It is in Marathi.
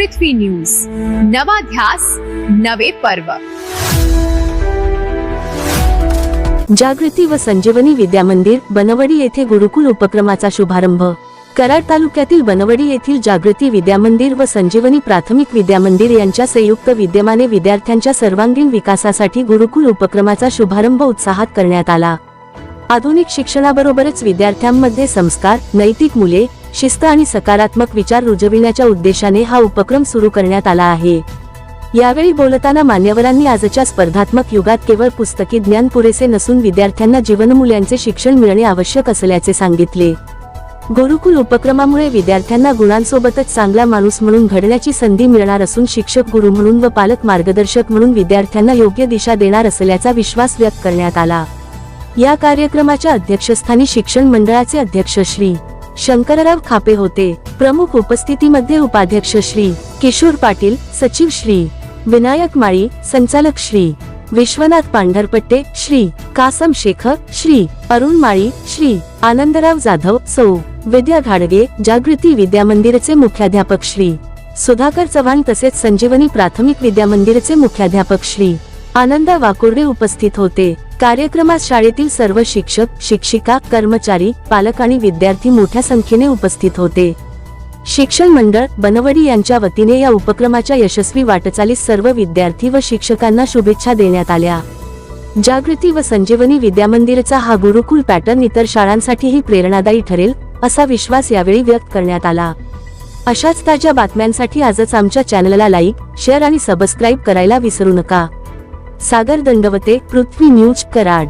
पृथ्वी न्यूज, नवा ध्यास नवे पर्व। जागृती व संजीवनी विद्यामंदिर बनवडी येथे गुरुकुल उपक्रमाचा शुभारंभ। कराड तालुक्यातील बनवडी येथील जागृती विद्यामंदिर व संजीवनी प्राथमिक विद्यामंदिर यांच्या संयुक्त विद्यमाने विद्यार्थ्यांच्या सर्वांगीण विकासासाठी गुरुकुल उपक्रमाचा शुभारंभ उत्साहात करण्यात आला। आधुनिक शिक्षणाबरोबरच विद्यार्थ्यांमध्ये संस्कार, नैतिक मूल्ये, शिस्त आणि सकारात्मक विचार रुजविण्याच्या उद्देशाने हा उपक्रम सुरू करण्यात आला आहे। यावेळी बोलताना मान्यवरांनी आजच्या स्पर्धात्मक युगात केवळ पुस्तकी ज्ञान पुरेसे नसून विद्यार्थ्यांना जीवनमूल्यांचे शिक्षण मिळणे आवश्यक असल्याचे सांगितले। गुरुकुल उपक्रमामुळे विद्यार्थ्यांना गुणांसोबतच चांगला माणूस म्हणून घडण्याची संधी मिळणार असून शिक्षक गुरु म्हणून व पालक मार्गदर्शक म्हणून विद्यार्थ्यांना योग्य दिशा देणार असल्याचा विश्वास व्यक्त करण्यात आला। या कार्यक्रमाच्या अध्यक्षस्थानी शिक्षण मंडळाचे अध्यक्ष श्री शंकरराव खापे होते। प्रमुख उपस्थितीमध्ये उपाध्यक्ष श्री किशोर पाटील, सचिव श्री विनायक माळी, संचालक श्री विश्वनाथ पांढरपट्टे, श्री कासम शेखर, श्री अरुण माळी, श्री आनंदराव जाधव, सौ विद्या घाडगे, जागृती विद्यामंदिरचे मुख्याध्यापक श्री सुधाकर चव्हाण तसेच संजीवनी प्राथमिक विद्यामंदिरचे मुख्याध्यापक श्री आनंदा वाकुर्डे उपस्थित होते। कार्यक्रमात शाळेतील सर्व शिक्षक, शिक्षिका, कर्मचारी, पालक आणि विद्यार्थी मोठ्या संख्येने उपस्थित होते। शिक्षण मंडळ बनवडी यांच्या वतीने या उपक्रमाच्या यशस्वी वाटचालीस सर्व विद्यार्थी व शिक्षकांना शुभेच्छा देण्यात आल्या। जागृती व संजीवनी विद्यामंदिरचा हा गुरुकुल पॅटर्न इतर शाळांसाठीही प्रेरणादायी ठरेल असा विश्वास यावेळी व्यक्त करण्यात आला। अशाच ताज्या बातम्यांसाठी आजच आमच्या चॅनलला लाईक, शेअर आणि सबस्क्राईब करायला विसरू नका। सागर दंडवते, पृथ्वी न्यूज, कराड।